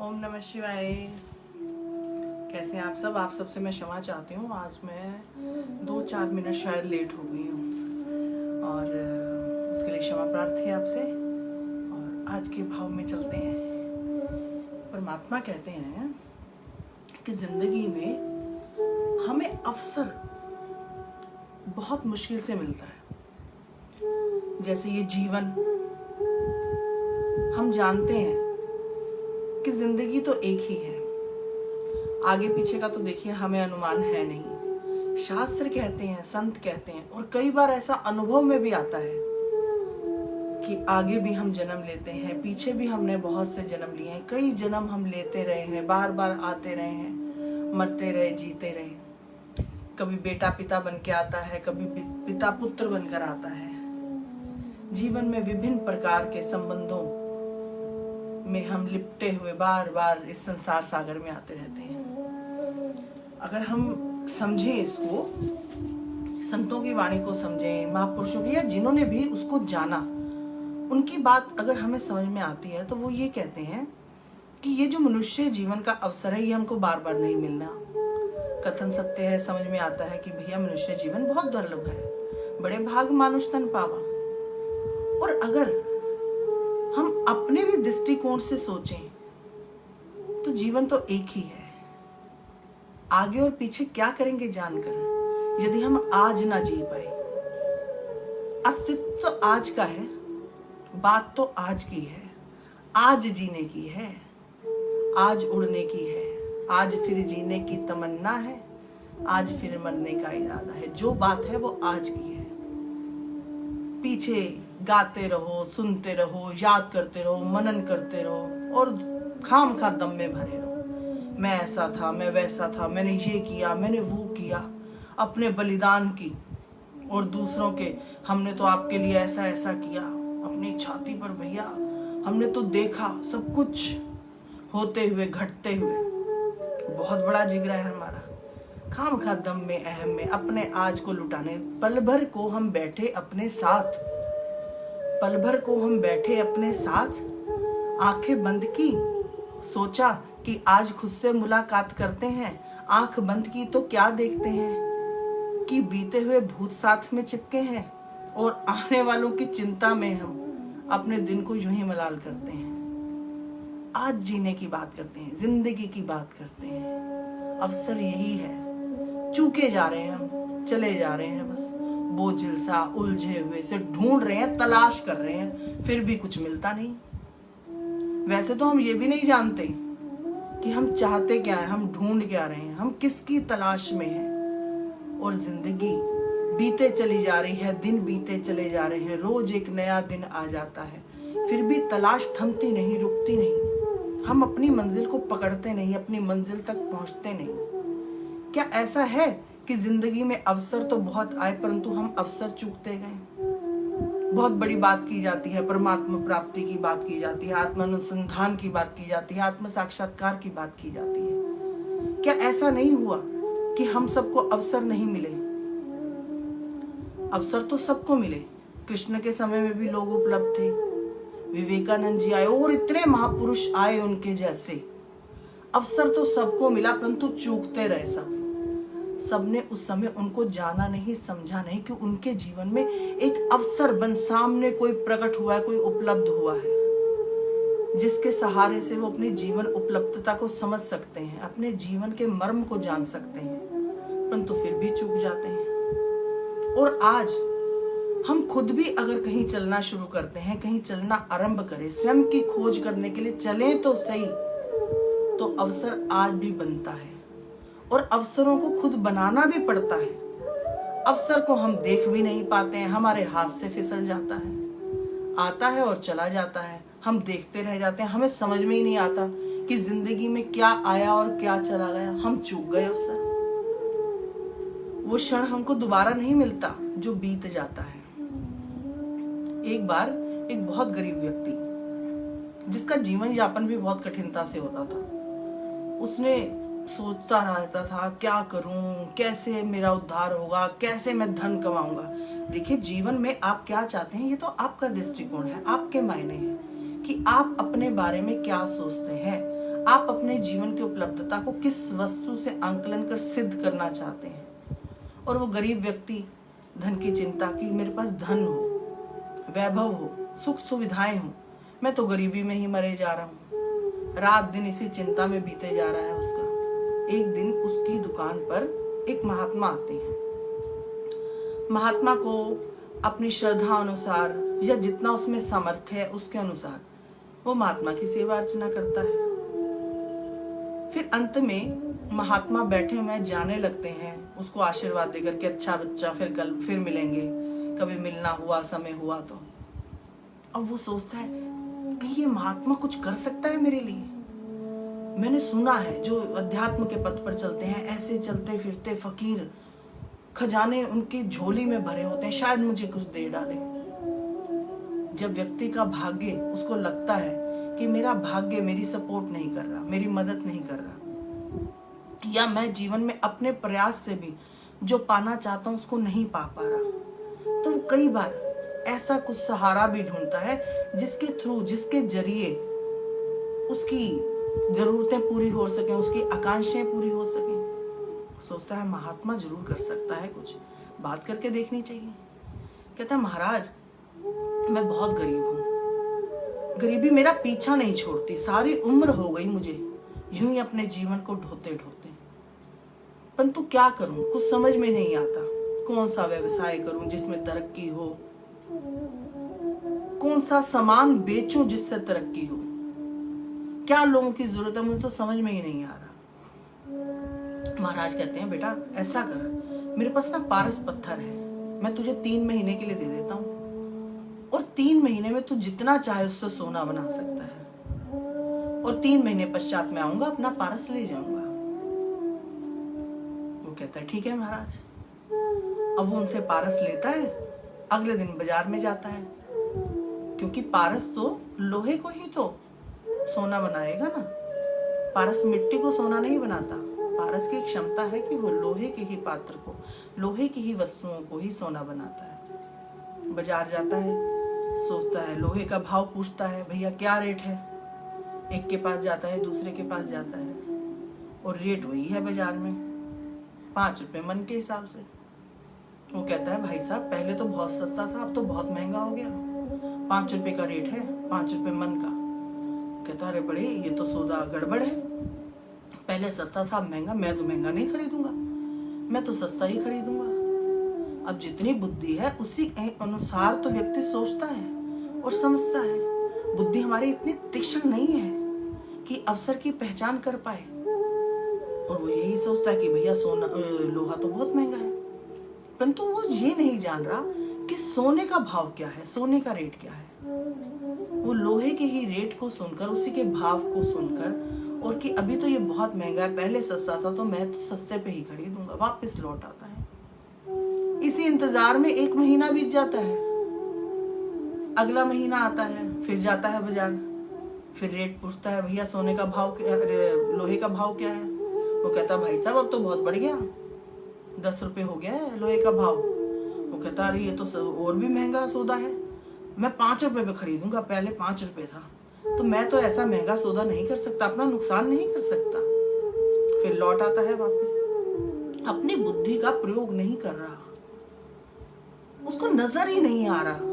ओम नमः शिवाय। कैसे हैं आप सब? आप सबसे मैं क्षमा चाहती हूँ। आज मैं 2-4 मिनट शायद लेट हो गई हूँ और उसके लिए क्षमा प्रार्थी है आपसे। और आज के भाव में चलते हैं। परमात्मा कहते हैं कि जिंदगी में हमें अवसर बहुत मुश्किल से मिलता है। जैसे ये जीवन, हम जानते हैं कि जिंदगी तो एक ही है, आगे पीछे का तो देखिए हमें अनुमान है नहीं। शास्त्र कहते हैं, संत कहते हैं, और कई बार ऐसा अनुभव में भी आता है कि आगे भी हम जन्म लेते हैं, पीछे भी हमने बहुत से जन्म लिए हैं, कई जन्म हम लेते रहे हैं, बार बार आते रहे हैं, मरते रहे, जीते रहे। कभी बेटा पिता बन के आता है, कभी पिता पुत्र बनकर आता है। जीवन में विभिन्न प्रकार के संबंधों में हम लिपटे हुए बार बार इस संसार सागर में आते रहते हैं। अगर हम समझें इसको, संतों की वाणी को समझें, महापुरुषों की, या जिन्होंने भी उसको जाना, उनकी बात अगर हमें समझ में आती है तो वो ये कहते हैं कि ये जो मनुष्य जीवन का अवसर है, ये हमको बार बार नहीं मिलना। कथन सत्य है, समझ में आता है कि भैया मनुष्य जीवन बहुत दुर्लभ है, बड़े भाग मानुष तन पावा। और अगर हम अपने भी दृष्टिकोण से सोचें तो जीवन तो एक ही है। आगे और पीछे क्या करेंगे जानकर, यदि हम आज ना जी पाए। अस्तित्व तो आज का है, बात तो आज की है, आज जीने की है, आज उड़ने की है, आज फिर जीने की तमन्ना है, आज फिर मरने का इरादा है। जो बात है वो आज की है। पीछे गाते रहो, सुनते रहो, याद करते रहो, मनन करते रहो और खाम खा दम में भरे रहो। मैं ऐसा था, मैं वैसा था, मैंने ये किया, मैंने वो किया, अपने बलिदान की, और दूसरों के हमने तो आपके लिए ऐसा ऐसा किया। अपनी छाती पर भैया हमने तो देखा सब कुछ होते हुए, घटते हुए। बहुत बड़ा जिगरा है हमारा। खाम खा दम में, अहम में, अपने आज को लुटाने। पल भर को हम बैठे अपने साथ, पल भर को हम बैठे अपने साथ, आंखें बंद की, सोचा कि आज खुद से मुलाकात करते हैं। आंख बंद की तो क्या देखते हैं कि बीते हुए भूत साथ में चिपके हैं, और आने वालों की चिंता में हम अपने दिन को यूं ही मलाल करते हैं। आज जीने की बात करते हैं, जिंदगी की बात करते हैं। अवसर यही है, चूके जा रहे हैं हम, चले जा रहे हैं, बस बोझिल सा उलझे हुए से ढूंढ रहे हैं, तलाश कर रहे हैं, फिर भी कुछ मिलता नहीं। वैसे तो हम ये भी नहीं जानते कि हम चाहते क्या है, हम ढूंढ क्या रहे हैं, हम किसकी तलाश में हैं। और जिंदगी बीते चली जा रही है, दिन बीते चले जा रहे हैं, रोज एक नया दिन आ जाता है, फिर भी तलाश थमती नहीं, रुकती नहीं। हम अपनी मंजिल को पकड़ते नहीं, अपनी मंजिल तक पहुंचते नहीं। क्या ऐसा है कि जिंदगी में अवसर तो बहुत आए परंतु हम अवसर चूकते गए? बहुत बड़ी बात की जाती है, परमात्मा प्राप्ति की बात की जाती है, आत्मानुसंधान की बात की जाती है, आत्म साक्षात्कार की बात की जाती है। क्या ऐसा नहीं हुआ कि हम सबको अवसर नहीं मिले? अवसर तो सबको मिले। कृष्ण के समय में भी लोग उपलब्ध थे, विवेकानंद जी आए और इतने महापुरुष आए उनके जैसे। अवसर तो सबको मिला परंतु चूकते रहे सब। सबने उस समय उनको जाना नहीं, समझा नहीं कि उनके जीवन में एक अवसर बन सामने कोई प्रकट हुआ है, कोई उपलब्ध हुआ है, जिसके सहारे से वो अपनी जीवन उपलब्धता को समझ सकते हैं, अपने जीवन के मर्म को जान सकते हैं, परंतु फिर भी चूक जाते हैं। और आज हम खुद भी अगर कहीं चलना शुरू करते हैं, कहीं चलना आरंभ करें, स्वयं की खोज करने के लिए चलें तो सही, तो अवसर आज भी बनता है। और अवसरों को खुद बनाना भी पड़ता है। अवसर को हम देख भी नहीं पाते हैं, हमारे हाथ से फिसल जाता है, आता है और चला जाता है, हम देखते रह जाते हैं। हमें समझ में ही नहीं आता कि जिंदगी में क्या आया और क्या चला गया। हम चूक गए अवसर। वो क्षण हमको दोबारा नहीं मिलता जो बीत जाता है। एक बार एक बहुत गरीब व्यक्ति, जिसका जीवन यापन भी बहुत कठिनता से होता था, उसने सोचता रहता था क्या करूं, कैसे मेरा उद्धार होगा, कैसे मैं धन कमाऊंगा। देखिए, जीवन में आप क्या चाहते हैं ये तो आपका दृष्टिकोण है, आपके मायने हैं कि आप अपने बारे में क्या सोचते हैं। आप अपने जीवन की उपलब्धता को किस वस्तु से आंकलन कर सिद्ध करना चाहते हैं। और वो गरीब व्यक्ति धन की चिंता की मेरे पास धन हो, वैभव हो, सुख सुविधाएं हो, मैं तो गरीबी में ही मरे जा रहा हूँ। रात दिन इसी चिंता में बीते जा रहा है उसका। एक दिन उसकी दुकान पर एक महात्मा आते हैं। महात्मा को अपनी श्रद्धा अनुसार या जितना उसमें सामर्थ्य है उसके अनुसार वो महात्मा की सेवा अर्चना करता है। फिर अंत में महात्मा बैठे हुए जाने लगते हैं, उसको आशीर्वाद देकर के अच्छा बच्चा फिर कल फिर मिलेंगे, कभी मिलना हुआ समय हुआ तो। अब वो सोचता है कि ये महात्मा कुछ कर सकता है मेरे लिए। मैंने सुना है जो अध्यात्म के पथ पर चलते हैं ऐसे चलते फिरते फकीर खजाने उनकी झोली में भरे होते हैं, शायद मुझे कुछ दे डाले। जब व्यक्ति का भाग्य उसको लगता है कि मेरा भाग्य मेरी सपोर्ट नहीं कर रहा, मेरी मदद नहीं कर रहा, या मैं जीवन में अपने प्रयास से भी जो पाना चाहता हूं उसको नहीं पा रहा, तो वो कई बार ऐसा कुछ सहारा भी ढूंढता है जिसके थ्रू, जिसके जरिए उसकी जरूरतें पूरी हो सकें, उसकी आकांक्षाएं पूरी हो सकें। सोचता है महात्मा जरूर कर सकता है, कुछ बात करके देखनी चाहिए। कहता है महाराज मैं बहुत गरीब हूँ, गरीबी मेरा पीछा नहीं छोड़ती, सारी उम्र हो गई मुझे यूं ही अपने जीवन को ढोते ढोते, परंतु क्या करूं कुछ समझ में नहीं आता। कौन सा व्यवसाय करूं जिसमें तरक्की हो, कौन सा सामान बेचूं जिससे तरक्की हो, क्या लोगों की जरूरत है, मुझे तो समझ में ही नहीं आ रहा। महाराज कहते हैं बेटा ऐसा कर, मेरे पास ना पारस पत्थर है, मैं तुझे 3 महीने के लिए दे देता हूँ और 3 महीने में तू जितना चाहे उससे सोना बना सकता है और 3 महीने पश्चात मैं आऊंगा अपना पारस ले जाऊंगा। वो कहता है ठीक है महाराज। अब वो उनसे पारस लेता है, अगले दिन बाजार में जाता है, क्योंकि पारस तो लोहे को ही तो सोना बनाएगा ना, पारस मिट्टी को सोना नहीं बनाता। पारस की क्षमता है कि वो लोहे के ही पात्र को, लोहे की ही वस्तुओं को ही सोना बनाता है। बाजार जाता है, सोचता है, लोहे का भाव पूछता है, भैया क्या रेट है। एक के पास जाता है, दूसरे के पास जाता है और रेट वही है बाजार में, 5 रुपए मन के हिसाब से। वो कहता है भाई साहब पहले तो बहुत सस्ता था, अब तो बहुत महंगा हो गया, 5 रुपए का रेट है, 5 रुपए मन का। कहता अरे बड़े ये तो सौदा गड़बड़ है, पहले सस्ता था अब महंगा, मैं तो महंगा नहीं खरीदूंगा, मैं तो सस्ता ही खरीदूंगा। अब जितनी बुद्धि है उसी अनुसार तो व्यक्ति सोचता है और समझता है। बुद्धि हमारी इतनी तीक्ष्ण नहीं है कि अवसर की पहचान कर पाए, और वो यही सोचता है कि भैया सोना लोहा तो बहुत महंगा है, परंतु वो ये नहीं जान रहा कि सोने का भाव क्या है, सोने का रेट क्या है। वो लोहे के ही रेट को सुनकर, उसी के भाव को सुनकर, और कि अभी तो ये बहुत महंगा है, पहले सस्ता था तो मैं तो सस्ते पे ही खरीदूंगा, वापस लौट आता है। इसी इंतजार में 1 महीना बीत जाता है, अगला महीना आता है, फिर जाता है बाजार, फिर रेट पूछता है भैया सोने का भाव क्या, लोहे का भाव क्या है। वो कहता भाई साहब अब तो बहुत बढ़ गया, 10 रुपए हो गया है लोहे का भाव। वो कहता अरे ये तो और भी महंगा सौदा है, मैं 5 रुपए पे खरीदूंगा, पहले 5 रुपए था, तो मैं तो ऐसा महंगा सौदा नहीं कर सकता, अपना नुकसान नहीं कर सकता। फिर लौट आता है वापस, अपनी बुद्धि का प्रयोग नहीं कर रहा, उसको नजर ही नहीं आ रहा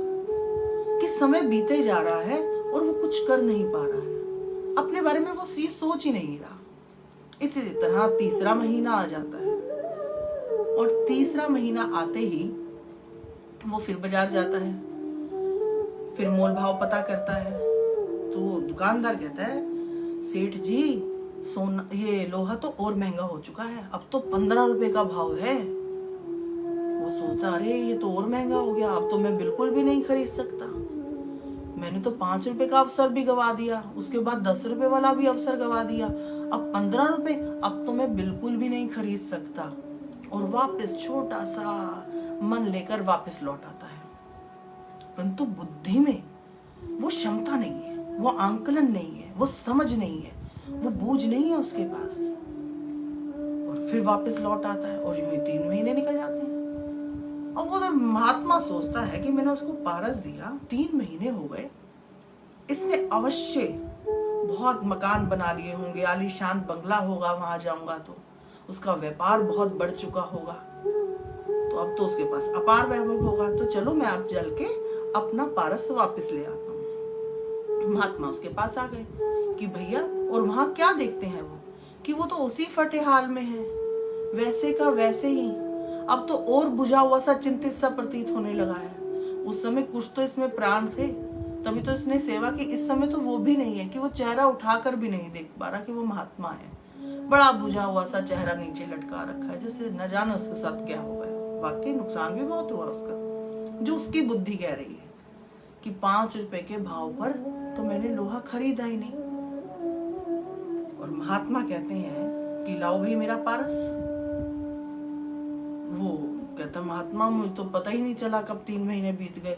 कि समय बीते जा रहा है और वो कुछ कर नहीं पा रहा है, अपने बारे में वो सोच ही नहीं रहा। इसी तरह तीसरा महीना आ जाता है और तीसरा महीना आते ही वो फिर बाजार जाता है, फिर मोल भाव पता करता है। तो दुकानदार कहता है सेठ जी सोना ये लोहा तो और महंगा हो चुका है, अब तो 15 रुपए का भाव है। वो सोचता अरे ये तो और महंगा हो गया, अब तो मैं बिल्कुल भी नहीं खरीद सकता, मैंने तो 5 रुपए का अवसर भी गवा दिया, उसके बाद 10 रुपए वाला भी अवसर गवा दिया, अब 15 रुपए, अब तो मैं बिल्कुल भी नहीं खरीद सकता। और वापस छोटा सा मन लेकर वापस लौट आता है, परंतु बुद्धि में वो क्षमता नहीं है, वो आंकलन नहीं है, वो समझ नहीं है, वो बूझ नहीं है उसके पास, और फिर वापस लौट आता है और यूं ही 3 महीने निकल जाते हैं। अब वो तो महात्मा सोचता है कि मैंने उसको पारस दिया, 3 महीने हो गए, इसने अवश्य बहुत मकान बना लिए होंगे, आलीशान बंगला होगा, वहां जाऊंगा तो उसका व्यापार बहुत बढ़ चुका होगा, तो अब तो उसके पास अपार वैभव होगा, तो चलो मैं अब जल के अपना पारस वापस ले आता हूँ। महात्मा उसके पास आ गए कि भैया, और वहां क्या देखते हैं वो कि वो तो उसी फटे हाल में है, वैसे का वैसे ही। अब तो और बुझा हुआ सा, चिंतित सा प्रतीत होने लगा है। उस समय कुछ तो इसमें प्राण थे, तभी तो इसने सेवा की। इस समय तो वो भी नहीं है कि वो चेहरा उठाकर भी नहीं देख पा रहा कि वो महात्मा है। बड़ा बुझा हुआ सा चेहरा नीचे लटका रखा है, जैसे न जाने उसके साथ क्या हो गया। वाकई नुकसान भी बहुत हुआ उसका, जो उसकी बुद्धि कह रही है कि 5 रुपए के भाव पर तो मैंने लोहा खरीदा ही नहीं। और महात्मा कहते हैं कि लाओ भाई मेरा पारस। वो कहता, महात्मा मुझे तो पता ही नहीं चला कब 3 महीने बीत गए,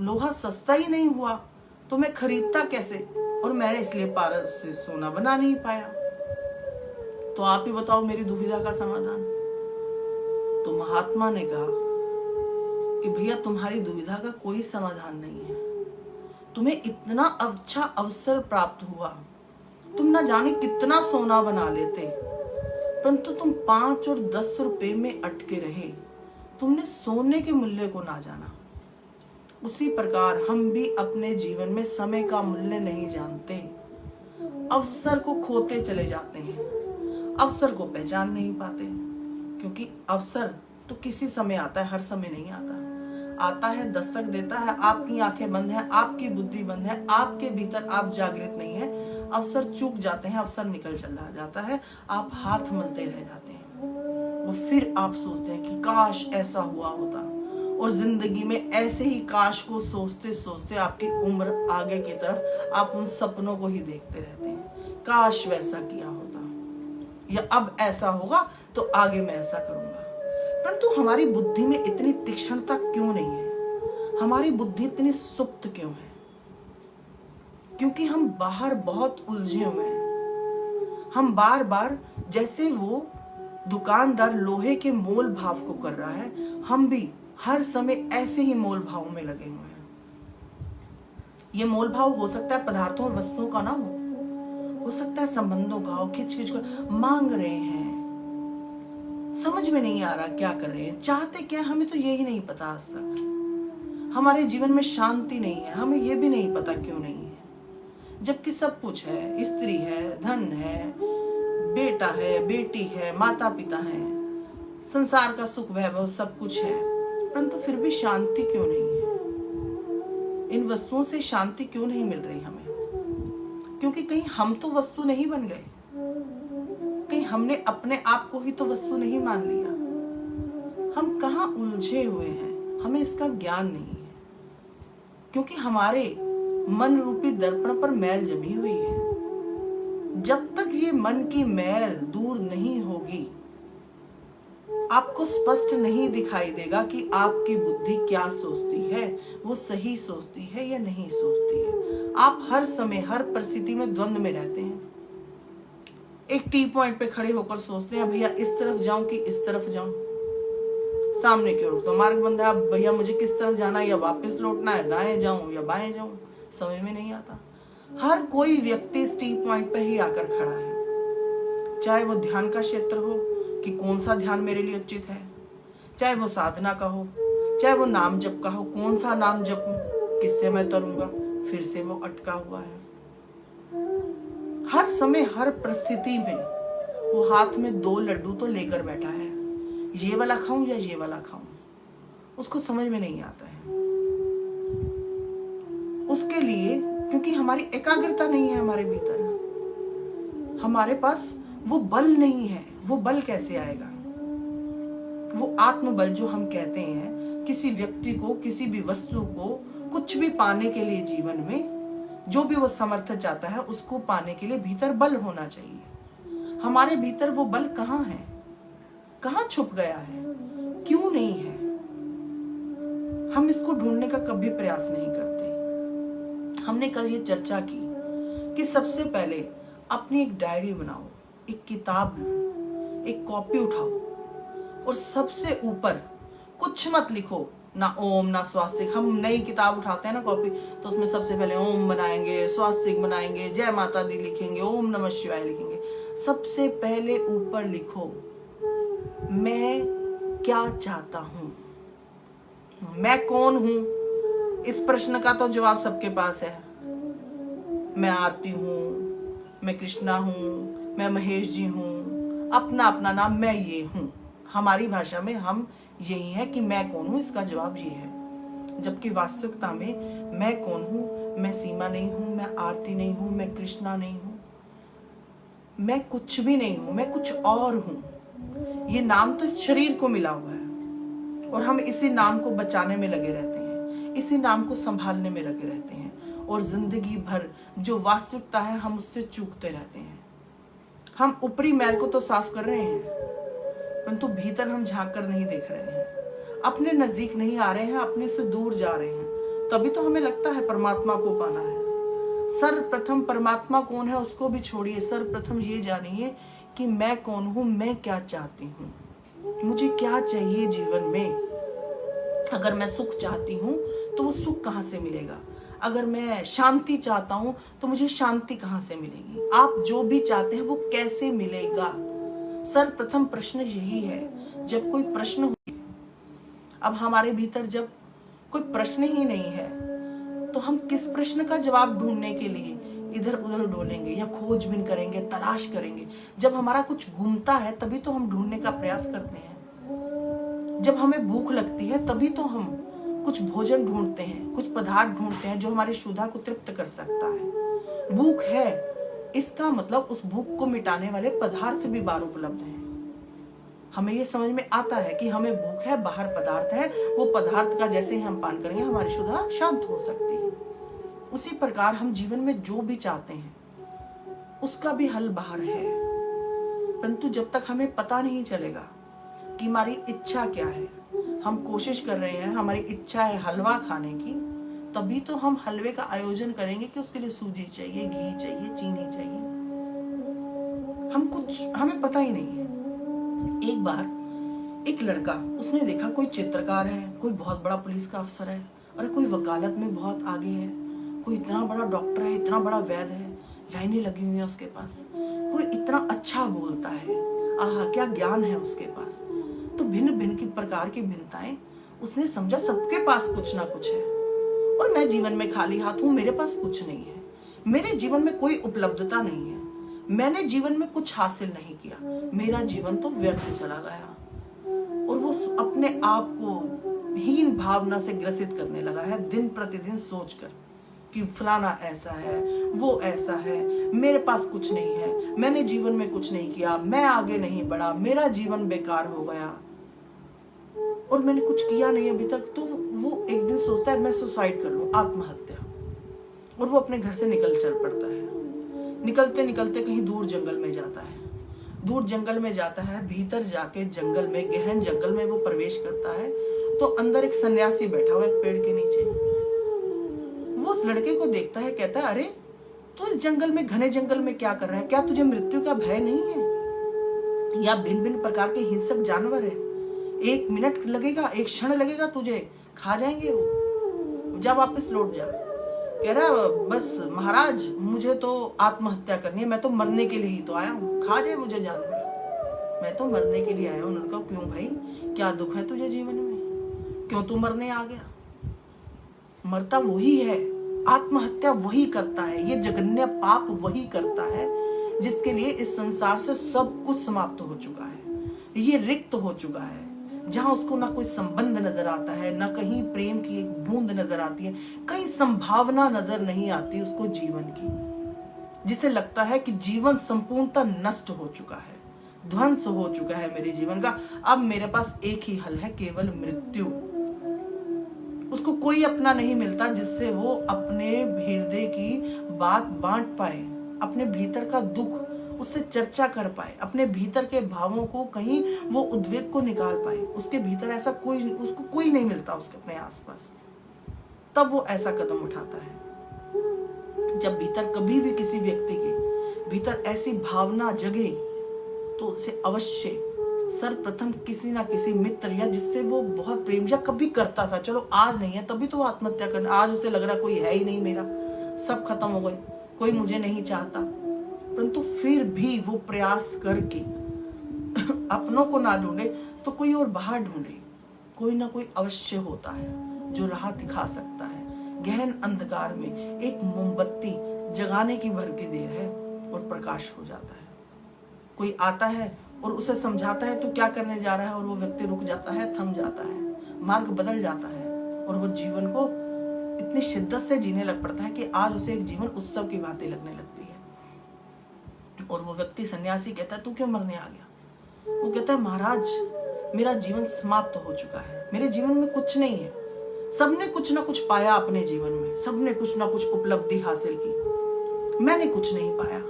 लोहा सस्ता ही नहीं हुआ तो मैं खरीदता कैसे, और मैंने इसलिए पारस से सोना बना नहीं पाया। तो आप ही बताओ मेरी दुविधा का समाधान। तो महात्मा ने कहा कि भैया तुम्हारी दुविधा का कोई समाधान नहीं है। तुम्हें इतना अच्छा अवसर प्राप्त हुआ, तुम ना जाने कितना सोना बना लेते, परंतु तुम 5 और 10 रुपए में अटके रहे। तुमने सोने के मूल्य को ना जाना। उसी प्रकार हम भी अपने जीवन में समय का मूल्य नहीं जानते, अवसर को खोते चले जाते हैं, अवसर को पहचान नहीं पाते। क्योंकि अवसर तो किसी समय आता है, हर समय नहीं आता। आता है, दस्तक देता है, आपकी आंखें बंद है, आपकी बुद्धि बंद है, आपके भीतर आप जागृत नहीं है, अवसर चूक जाते हैं, अवसर निकल चला जाता है, आप हाथ मलते रह जाते हैं। वो फिर आप सोचते हैं कि काश ऐसा हुआ होता, और जिंदगी में ऐसे ही काश को सोचते सोचते आपकी उम्र आगे की तरफ आप उन सपनों को ही देखते रहते हैं। काश वैसा किया होता, या अब ऐसा होगा तो आगे मैं ऐसा करूंगा। परंतु हमारी बुद्धि में इतनी तीक्ष्णता क्यों नहीं है? हमारी बुद्धि इतनी सुप्त क्यों है? क्योंकि हम बाहर बहुत उलझे हुए हैं। हम बार बार, जैसे वो दुकानदार लोहे के मोल भाव को कर रहा है, हम भी हर समय ऐसे ही मोल भाव में लगे हुए हैं। ये मोल भाव हो सकता है पदार्थों और वस्तुओं का ना हो सकता है संबंधों का हो। खिंच खिंच कर मांग रहे हैं, समझ में नहीं आ रहा क्या कर रहे हैं, चाहते क्या हमें तो यही नहीं पता। आज तक हमारे जीवन में शांति नहीं है, हमें ये भी नहीं पता क्यों नहीं है। जबकि सब कुछ है, स्त्री है, धन है, बेटा है, बेटी है, माता पिता है, संसार का सुख वैभव सब कुछ है, परंतु फिर भी शांति क्यों नहीं है? इन वस्तुओं से शांति क्यों नहीं मिल रही हमें? क्योंकि कहीं हम तो वस्तु नहीं बन गए, कहीं हमने अपने आप को ही तो वस्तु नहीं मान लिया। हम कहाँ उलझे हुए हैं, हमें इसका ज्ञान नहीं है। क्योंकि हमारे मन रूपी दर्पण पर मैल जमी हुई है। जब तक ये मन की मैल दूर नहीं होगी, आपको स्पष्ट नहीं दिखाई देगा कि आपकी बुद्धि क्या सोचती है, वो सही सोचती है या नहीं सोचती है। आप हर समय हर परिस्थिति में द्वंद में रहते हैं। एक टी पॉइंट पे खड़े होकर सोचते हैं भैया इस तरफ जाऊं कि इस तरफ जाऊं। सामने की ओर तो मार्ग बंद है, अब भैया मुझे किस तरफ जाना है, या वापस लौटना है, दाएं जाऊं या बाएं जाऊं, समझ में नहीं आता। हर कोई व्यक्ति इस टी पॉइंट पे ही आकर खड़ा है। चाहे वो ध्यान का क्षेत्र हो कि कौन सा ध्यान मेरे लिए उचित है, चाहे वो साधना का हो, चाहे वो नाम जप का हो, कौन सा नाम जपूं, किससे मैं तरूंगा, फिर से वो अटका हुआ है। हर समय हर परिस्थिति में वो हाथ में 2 लड्डू तो लेकर बैठा है, ये वाला खाऊं या ये वाला खाऊं, उसको समझ में नहीं आता है। उसके लिए क्योंकि हमारी एकाग्रता नहीं है हमारे भीतर, हमारे पास वो बल नहीं है। वो बल कैसे आएगा? वो आत्मबल जो हम कहते हैं, किसी व्यक्ति को, किसी भी वस्तु को कुछ भी पाने के लिए जीवन में जो भी वो समर्थ चाहता है उसको पाने के लिए भीतर बल होना चाहिए। हमारे भीतर वो बल कहाँ है? कहाँ छुप गया है? क्यों नहीं है? हम इसको ढूंढने का कभी प्रयास नहीं करते। हमने कल ये चर्चा की कि सबसे पहले अपनी एक डायरी बनाओ, एक किताब, एक कॉपी उठाओ और सबसे ऊपर कुछ मत लिखो, ना ओम ना स्वास्तिक। हम नई किताब उठाते हैं ना कॉपी, तो उसमें सबसे पहले ओम बनाएंगे, स्वास्तिक बनाएंगे, जय माता दी लिखेंगे, ओम नमः शिवाय लिखेंगे। सबसे पहले ऊपर लिखो मैं क्या चाहता हूं, मैं कौन हूं। इस प्रश्न का तो जवाब सबके पास है। मैं आरती हूं, मैं कृष्णा हूं, मैं महेश जी हूं, अपना अपना नाम मैं ये हूं। हमारी भाषा में हम यही है कि मैं कौन हूं, इसका जवाब ये है। जबकि वास्तविकता में मैं कौन हूं, मैं सीमा नहीं हूं, मैं आरती नहीं हूं, मैं कृष्णा नहीं हूं, मैं कुछ भी नहीं हूं, मैं कुछ और हूं। ये नाम तो इस शरीर को मिला हुआ है और हम इसी नाम को बचाने में लगे रहते हैं, इसी नाम को संभालने में लगे रहते हैं और जिंदगी भर जो वास्तविकता है हम उससे चूकते रहते हैं। हम ऊपरी मैल को तो साफ कर रहे हैं परंतु भीतर हम झांक कर नहीं देख रहे हैं, अपने नजदीक नहीं आ रहे हैं, अपने से दूर जा रहे हैं। तभी तो हमें लगता है परमात्मा को पाना है। सर्वप्रथम परमात्मा कौन है उसको भी छोड़िए, सर्वप्रथम ये जानिए कि मैं कौन हूं, मैं क्या चाहती हूँ, मुझे क्या चाहिए जीवन में। अगर मैं सुख चाहती हूँ तो वो सुख कहाँ से मिलेगा, अगर मैं शांति चाहता हूँ तो मुझे शांति कहाँ से मिलेगी, आप जो भी चाहते हैं वो कैसे मिलेगा। सर्वप्रथम प्रश्न यही है। जब कोई प्रश्न हो, अब हमारे भीतर जब कोई प्रश्न ही नहीं है तो हम किस प्रश्न का जवाब ढूंढने के लिए इधर उधर डोलेंगे या खोजबीन करेंगे, तलाश करेंगे। जब हमारा कुछ घूमता है तभी तो हम ढूंढने का प्रयास करते हैं। जब हमें भूख लगती है तभी तो हम कुछ भोजन ढूंढते हैं, कुछ पदार्थ ढूंढते हैं जो हमारी क्षुधा को तृप्त कर सकता है। भूख है इसका मतलब उस भूख को मिटाने वाले पदार्थ भी बाहर उपलब्ध हैं। हमें ये समझ में आता है कि हमें भूख है, बाहर पदार्थ है, वो पदार्थ का जैसे ही हम पान करेंगे हमारी क्षुधा शांत हो सकती है। उसी प्रकार हम जीवन में जो भी चाहते हैं उसका भी हल बाहर है, परंतु जब तक हमें पता नहीं चलेगा कि हमारी इच्छा क्या है, हम कोशिश कर रहे हैं, हमारी इच्छा है हलवा खाने की, तभी तो हम हलवे का आयोजन करेंगे कि उसके लिए सूजी चाहिए, घी चाहिए, चीनी चाहिए। हमें पता ही नहीं है। एक बार एक लड़का, उसने देखा कोई चित्रकार है, कोई बहुत बड़ा पुलिस का अफसर है, और कोई वकालत में बहुत आगे है, कोई इतना बड़ा डॉक्टर है, इतना बड़ा वैद्य है, लाइनें लगी हुई है उसके पास, कोई इतना अच्छा बोलता है, आहा क्या ज्ञान है उसके पास। तो भिन्न भिन्न की प्रकार की भिन्नताएं, उसने समझा सबके पास कुछ ना कुछ है और मैं जीवन में खाली हाथ हूं, मेरे पास कुछ नहीं है, मेरे जीवन में कोई उपलब्धता नहीं है, मैंने जीवन में कुछ हासिल नहीं किया, मेरा जीवन तो व्यर्थ चला गया। और वो अपने आप को हीन भावना से ग्रसित करने लगा है, दिन प्रतिदिन सोचकर कि फलाना ऐसा है, वो ऐसा है, मेरे पास कुछ नहीं है, मैंने जीवन में कुछ नहीं किया, मैं आगे नहीं बढ़ा, मेरा जीवन बेकार हो गया और मैंने कुछ किया नहीं अभी तक। तो वो एक दिन सोचता है मैं सुसाइड कर लूं, आत्महत्या, और वो अपने घर से निकल चल पड़ता है। निकलते निकलते कहीं दूर जंगल में जाता है, दूर जंगल में जाता है, भीतर जाके जंगल में, गहन जंगल में वो प्रवेश करता है तो अंदर एक सन्यासी बैठा हुआ एक पेड़ के नीचे। वो उस लड़के को देखता है, कहता है अरे तू इस जंगल में, घने जंगल में क्या कर रहा है, क्या तुझे मृत्यु का भय नहीं है? या भिन्न भिन्न प्रकार के हिंसक जानवर है, एक मिनट लगेगा, एक क्षण लगेगा, तुझे खा जाएंगे वो, जा वापस लौट जा। कह रहा बस महाराज मुझे तो आत्महत्या करनी है, मैं तो मरने के लिए ही तो आया हूँ, खा जाए मुझे जानवर, मैं तो मरने के लिए आया हूँ। उन्होंने कहा क्यों भाई, क्या दुख है तुझे जीवन में, क्यों तू मरने आ गया? मरता वही है, आत्महत्या वही करता है, ये जघन्य पाप वही करता है जिसके लिए इस संसार से सब कुछ समाप्त हो चुका है, ये रिक्त हो चुका है, जहां उसको ना कोई संबंध नजर आता है, ना कहीं प्रेम की एक बूंद नजर आती है, कहीं संभावना नजर नहीं आती उसको जीवन की, जिसे लगता है कि जीवन संपूर्णतः नष्ट हो चुका है, ध्वंस हो चुका है मेरे जीवन का, अब मेरे पास एक ही हल है, केवल मृत्यु। उसको कोई अपना नहीं मिलता जिससे वो अपने हृदय की बात बांट पाए, अपने भीतर का दुख उससे चर्चा कर पाए, अपने भीतर के भावों को कहीं वो उद्वेग को निकाल पाए। उसके भीतर ऐसा कोई, उसको कोई नहीं मिलता उसके अपने आसपास, तब वो ऐसा कदम उठाता है। जब भीतर कभी भी किसी व्यक्ति के भीतर ऐसी भावना जगे तो उसे अवश्य सर्वप्रथम किसी ना किसी मित्र या जिससे वो बहुत प्रेम या कभी करता था, चलो आज नहीं है तभी तो वो आत्महत्या करना, आज उसे लग रहा कोई है ही नहीं मेरा, सब खत्म हो गए, कोई मुझे नहीं चाहता, परंतु फिर भी वो प्रयास करके अपनों को ना ढूंढे तो कोई और बाहर ढूंढे। कोई ना कोई अवश्य होता है जो राह दिखा सकता है। गहन अंधकार में एक मोमबत्ती जगाने की भर की देर है और प्रकाश हो जाता है। कोई आता है और उसे समझाता है तो क्या करने जा रहा है, और वो व्यक्ति रुक जाता है, थम जाता है, मार्ग बदल जाता है और वो जीवन को इतनी शिद्दत से जीने लग पड़ता है कि आज उसे एक जीवन उत्सव की बातें लगने लगती है। और वो व्यक्ति सन्यासी कहता है तू क्यों मरने आ गया? वो कहता है महाराज मेरा जीवन समाप्त हो चुका है, मेरे जीवन में कुछ नहीं है। सबने कुछ ना कुछ पाया अपने जीवन में, सबने कुछ ना कुछ उपलब्धि हासिल की, मैंने कुछ नहीं पाया,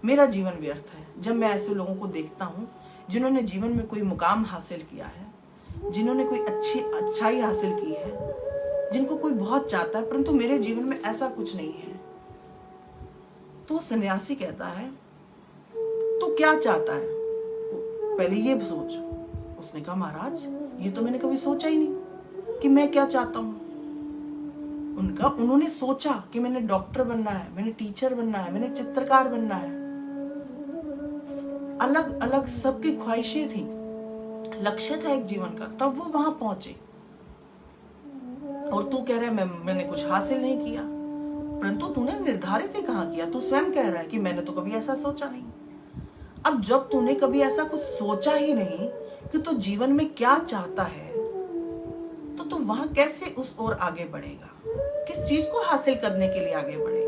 मेरा जीवन व्यर्थ है। जब मैं ऐसे लोगों को देखता हूँ जिन्होंने जीवन में कोई मुकाम हासिल किया है, जिन्होंने कोई अच्छाई हासिल की है, जिनको कोई बहुत चाहता है, परंतु मेरे जीवन में ऐसा कुछ नहीं है, तो सन्यासी कहता है तो क्या चाहता है, पहले ये सोच। उसने कहा महाराज ये तो मैंने कभी सोचा ही नहीं कि मैं क्या चाहता हूँ। उन्होंने सोचा कि मैंने डॉक्टर बनना है, मैंने टीचर बनना है, मैंने चित्रकार बनना है। अलग अलग सबकी ख्वाहिशें थी, लक्ष्य था एक जीवन का, तब वो वहां पहुंचे। और तू कह रहा है मैंने कुछ हासिल नहीं किया, परंतु तूने निर्धारित ही कहाँ किया? तू स्वयं कह रहा है कि मैंने तो कभी ऐसा सोचा नहीं। अब जब तूने कभी ऐसा कुछ सोचा ही नहीं कि तू जीवन में क्या चाहता है, तो तू वहां कैसे उस ओर आगे बढ़ेगा? किस चीज को हासिल करने के लिए आगे बढ़ेगा?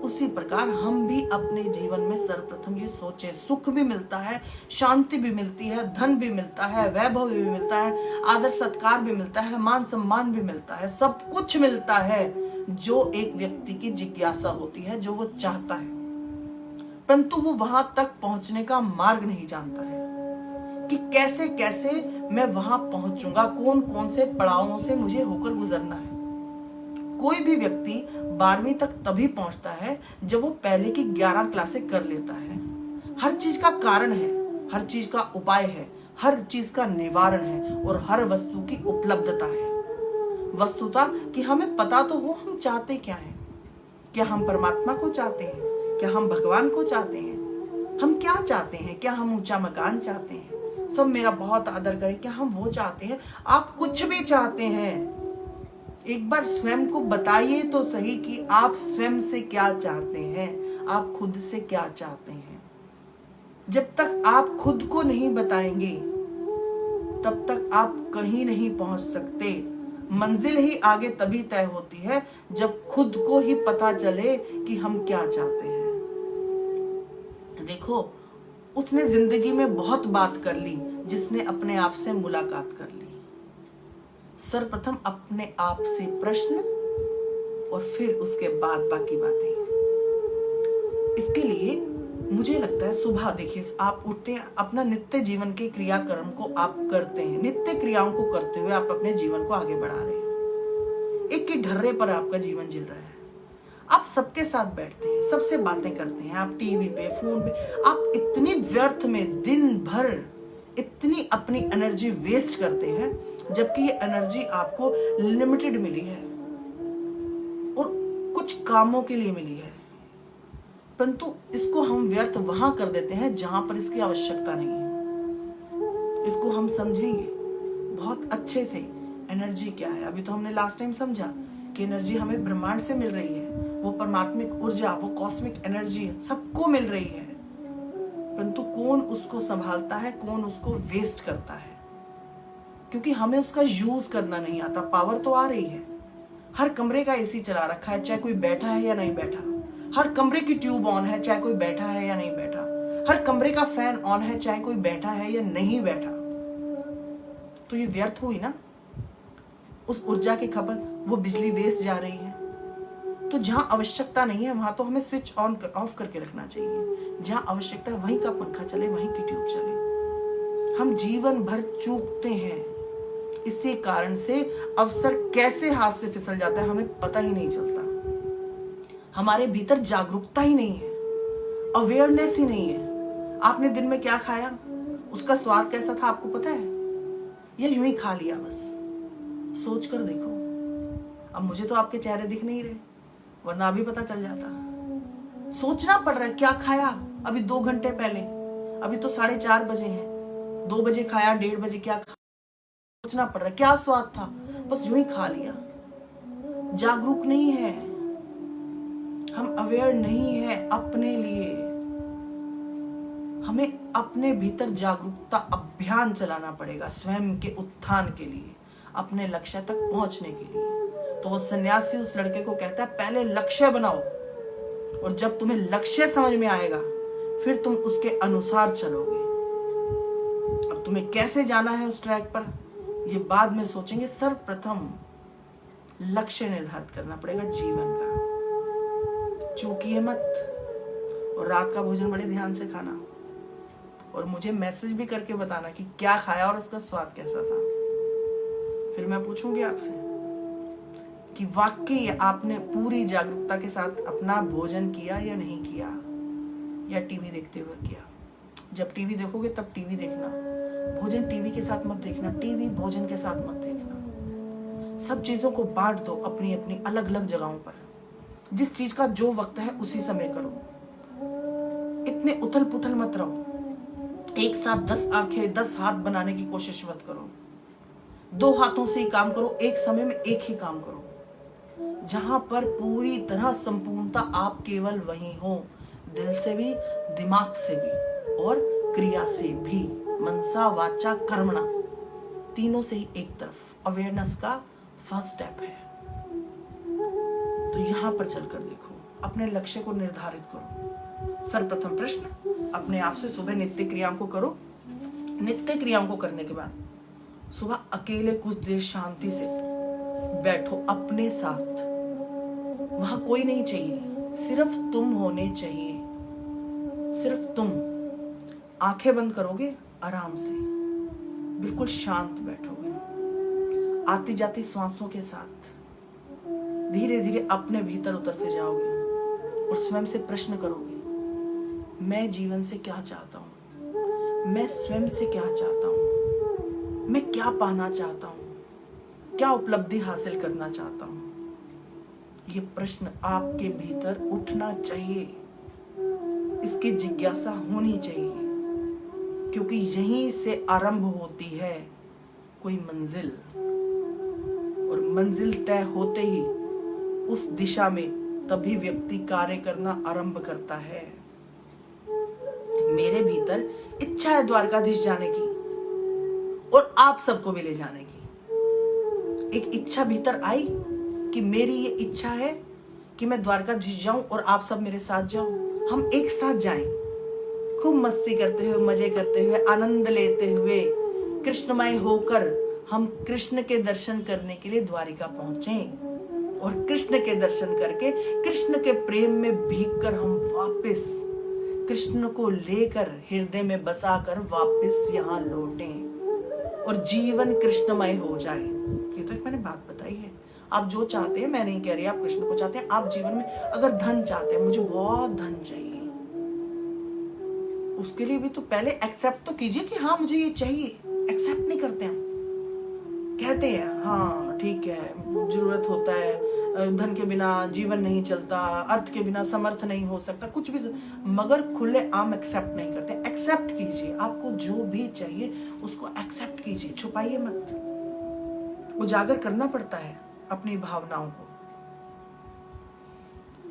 उसी प्रकार हम भी अपने जीवन में सर्वप्रथम ये सोचे, सुख भी मिलता है, शांति भी मिलती है, धन भी मिलता है, वैभव भी मिलता है, आदर सत्कार भी मिलता है, मान सम्मान भी मिलता है, सब कुछ मिलता है जो एक व्यक्ति की जिज्ञासा होती है, जो वो चाहता है, परंतु वो वहां तक पहुंचने का मार्ग नहीं जानता है कि कैसे कैसे मैं वहां पहुंचूंगा, कौन कौन से पड़ावों से मुझे होकर गुजरना है। कोई भी व्यक्ति 12वीं तक तभी पहुंचता है जब वो पहले की 11 क्लासें कर लेता है। हर चीज का कारण है, हर चीज का उपाय है, हर चीज का निवारण है और हर वस्तु की उपलब्धता है। वस्तुता कि हमें पता तो हो हम चाहते क्या हैं। क्या हम परमात्मा को चाहते हैं? क्या हम भगवान को चाहते हैं? हम क्या चाहते हैं? क्या हम ऊंचा मकान चाहते हैं, सब मेरा बहुत आदर करे, क्या हम वो चाहते हैं? आप कुछ भी चाहते हैं, एक बार स्वयं को बताइए तो सही कि आप स्वयं से क्या चाहते हैं, आप खुद से क्या चाहते हैं। जब तक आप खुद को नहीं बताएंगे तब तक आप कहीं नहीं पहुंच सकते। मंजिल ही आगे तभी तय होती है जब खुद को ही पता चले कि हम क्या चाहते हैं। देखो, उसने जिंदगी में बहुत बात कर ली जिसने अपने आप से मुलाकात कर ली। सर्वप्रथम अपने आप से प्रश्न और फिर उसके बाद बाकी बातें। इसके लिए मुझे लगता है सुबह देखिए आप उठते हैं, अपना नित्य जीवन के क्रियाक्रम को आप करते हैं, नित्य क्रियाओं को करते हुए आप अपने जीवन को आगे बढ़ा रहे हैं। एक के ढर्रे पर आपका जीवन जिल रहा है, आप सबके साथ बैठते हैं, सबसे बातें करते हैं, आप टीवी पे, फोन पे, आप इतनी व्यर्थ में दिन भर इतनी अपनी एनर्जी वेस्ट करते हैं, जबकि ये एनर्जी आपको लिमिटेड मिली है और कुछ कामों के लिए मिली है, परंतु इसको हम व्यर्थ वहां कर देते हैं जहां पर इसकी आवश्यकता नहीं है। इसको हम समझेंगे बहुत अच्छे से, एनर्जी क्या है। अभी तो हमने लास्ट टाइम समझा कि एनर्जी हमें ब्रह्मांड से मिल रही है, वो परमात्मिक ऊर्जा, वो कॉस्मिक एनर्जी सबको मिल रही है, परंतु कौन उसको संभालता है, कौन उसको वेस्ट करता है, क्योंकि हमें उसका यूज करना नहीं आता। पावर तो आ रही है, हर कमरे का एसी चला रखा है, चाहे कोई बैठा है या नहीं बैठा, हर कमरे की ट्यूब ऑन है, चाहे कोई बैठा है या नहीं बैठा, हर कमरे का फैन ऑन है, चाहे कोई बैठा है या नहीं बैठा। तो ये व्यर्थ हुई ना उस ऊर्जा की खपत, वो बिजली वेस्ट जा रही है। तो जहां आवश्यकता नहीं है वहां तो हमें स्विच ऑन ऑफ करके रखना चाहिए, जहां आवश्यकता है वहीं का पंखा चले, वहीं की ट्यूब चले। हम जीवन भर चूकते हैं, इसी कारण से अवसर कैसे हाथ से फिसल जाता है हमें पता ही नहीं चलता। हमारे भीतर जागरूकता ही नहीं है, अवेयरनेस ही नहीं है। आपने दिन में क्या खाया, उसका स्वाद कैसा था आपको पता है, या यूं ही खा लिया बस? सोच कर देखो। अब मुझे तो आपके चेहरे दिख नहीं रहे, वरना अभी पता चल जाता। सोचना पड़ रहा है क्या खाया अभी 2 घंटे पहले, अभी तो 4:30 बजे हैं, 2 बजे खाया, 1:30 बजे क्या खाया, सोचना पड़ रहा है क्या स्वाद था, बस यूं ही खा लिया। जागरूक नहीं है हम, अवेयर नहीं है अपने लिए। हमें अपने भीतर जागरूकता अभियान चलाना पड़ेगा स्वयं के उत्थान के लिए, अपने लक्ष्य तक पहुंचने के लिए। तो वो सन्यासी उस लड़के को कहता है पहले लक्ष्य बनाओ, और जब तुम्हें लक्ष्य समझ में आएगा फिर तुम उसके अनुसार चलोगे। अब तुम्हें कैसे जाना है उस ट्रैक पर, ये बाद में सोचेंगे। सर्वप्रथम लक्ष्य निर्धारित करना पड़ेगा जीवन का। चूकिए मत, और रात का भोजन बड़े ध्यान से खाना, और मुझे मैसेज भी करके बताना कि क्या खाया और उसका स्वाद कैसा था। फिर मैं पूछूंगी आपसे कि वाकई आपने पूरी जागरूकता के साथ अपना भोजन किया या नहीं किया, या टीवी देखते हुए किया। जब टीवी देखोगे तब टीवी देखना, भोजन टीवी के साथ मत देखना, टीवी भोजन के साथ मत देखना। सब चीजों को बांट दो अपनी अपनी अलग अलग जगहों पर। जिस चीज का जो वक्त है उसी समय करो। इतने उथल पुथल मत रहो। एक साथ 10 आंखें 10 हाथ बनाने की कोशिश मत करो। 2 हाथों से ही काम करो, एक समय में एक ही काम करो। जहां पर पूरी तरह संपूर्णता आप केवल वही हो, दिल से भी, दिमाग से भी और क्रिया से भी, मनसा वाचा कर्मणा, तीनों से ही एक तरफ। अवेयरनेस का फर्स्ट स्टेप है। तो यहां पर चलकर देखो, अपने लक्ष्य को निर्धारित करो। सर्वप्रथम प्रश्न अपने आप से, सुबह नित्य क्रियाओं को करो। नित्य क्रियाओं को करने के बाद सुबह अकेले कुछ देर शांति से बैठो अपने साथ। वहां कोई नहीं चाहिए, सिर्फ तुम होने चाहिए, सिर्फ तुम। आंखें बंद करोगे, आराम से बिल्कुल शांत बैठोगे। आती जाती सांसों के साथ धीरे धीरे अपने भीतर उतरते जाओगे और स्वयं से प्रश्न करोगे, मैं जीवन से क्या चाहता हूं, मैं स्वयं से क्या चाहता हूं, मैं क्या पाना चाहता हूं, क्या उपलब्धि हासिल करना चाहता हूं। ये प्रश्न आपके भीतर उठना चाहिए, इसकी जिज्ञासा होनी चाहिए, क्योंकि यहीं से आरंभ होती है कोई मंजिल, और मंजिल तय होते ही उस दिशा में तभी व्यक्ति कार्य करना आरंभ करता है। मेरे भीतर इच्छा है द्वारकाधीश जाने की और आप सबको भी ले जाने की। एक इच्छा भीतर आई कि मेरी ये इच्छा है कि मैं द्वारकाधीश जाऊं और आप सब मेरे साथ जाओ, हम एक साथ जाएं, खूब मस्ती करते हुए, मजे करते हुए, आनंद लेते हुए, कृष्णमय होकर हम कृष्ण के दर्शन करने के लिए द्वारिका पहुंचे, और कृष्ण के दर्शन करके कृष्ण के प्रेम में भीगकर हम वापस कृष्ण को लेकर हृदय में बसाकर वापस यहाँ लौटें और जीवन कृष्णमय हो जाए। ये तो एक मैंने बात बताई है। आप जो चाहते हैं, मैं नहीं कह रही आप कृष्ण को चाहते हैं, आप जीवन में अगर धन चाहते हैं, मुझे बहुत धन चाहिए, उसके लिए भी तो पहले एक्सेप्ट तो कीजिए कि हाँ मुझे ये चाहिए। एक्सेप्ट नहीं करते हम, कहते हैं हाँ ठीक है जरूरत होता है, धन के बिना जीवन नहीं चलता, अर्थ के बिना समर्थ नहीं हो सकता, कुछ भी, मगर खुले आम एक्सेप्ट नहीं करते। एक्सेप्ट कीजिए, आपको जो भी चाहिए उसको एक्सेप्ट कीजिए, छुपाइए मत, उजागर करना पड़ता है अपनी भावनाओं को।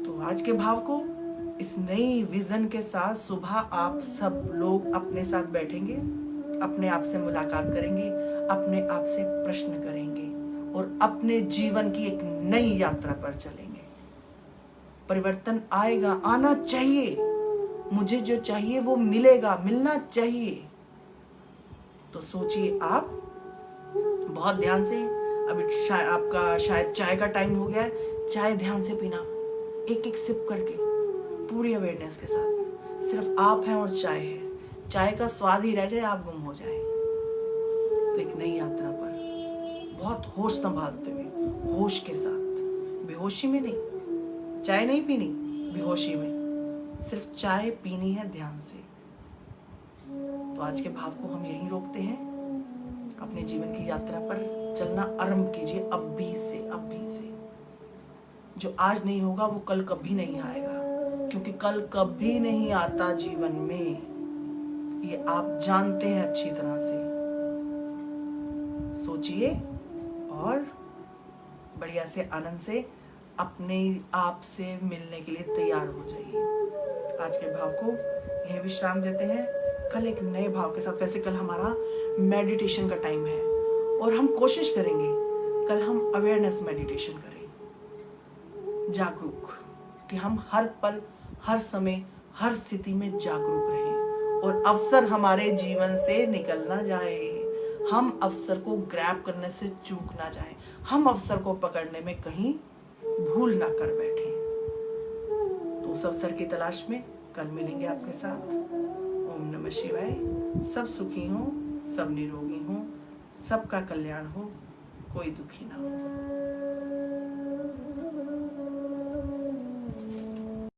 तो आज के भाव को इस नई विजन के साथ सुबह आप सब लोग अपने साथ बैठेंगे, अपने आप से मुलाकात करेंगे, अपने आप से प्रश्न करेंगे और अपने जीवन की एक नई यात्रा पर चलेंगे। परिवर्तन आएगा, आना चाहिए, मुझे जो चाहिए वो मिलेगा, मिलना चाहिए। तो सोचिए आप बहुत ध्यान से, अभी आपका शायद चाय का टाइम हो गया है, चाय ध्यान से पीना, एक एक सिप करके पूरी अवेयरनेस के साथ। सिर्फ आप हैं और चाय है, चाय का स्वाद ही रह जाए, आप गुम हो जाए। तो एक नई यात्रा पर बहुत होश संभालते हुए, होश के साथ, बेहोशी में नहीं, चाय नहीं पीनी बेहोशी में, सिर्फ चाय पीनी है ध्यान से। तो आज के भाव को हम यहीं रोकते हैं। अपने जीवन की यात्रा पर चलना आरंभ कीजिए अभी से। जो आज नहीं होगा वो कल कभी नहीं आएगा, क्योंकि कल कभी नहीं आता जीवन में, ये आप जानते हैं अच्छी तरह से। सोचिए और बढ़िया से आनंद से अपने आप से मिलने के लिए तैयार हो जाइए। आज के भाव को यह विश्राम देते हैं, कल एक नए भाव के साथ। वैसे कल हमारा मेडिटेशन का टाइम है और हम कोशिश करेंगे कल हम अवेयरनेस मेडिटेशन करें, जागरूक, कि हम हर पल, हर समय, हर स्थिति में जागरूक रहें और अवसर हमारे जीवन से निकल ना जाए। हम अवसर को ग्रैब करने से चूक ना जाए, हम अवसर को पकड़ने में कहीं भूल ना कर बैठे। तो उस अवसर की तलाश में कल मिलेंगे आपके साथ। ओम नमः शिवाय। सब सुखी हो, सब निरोगी हो, सबका कल्याण हो, कोई दुखी ना हो।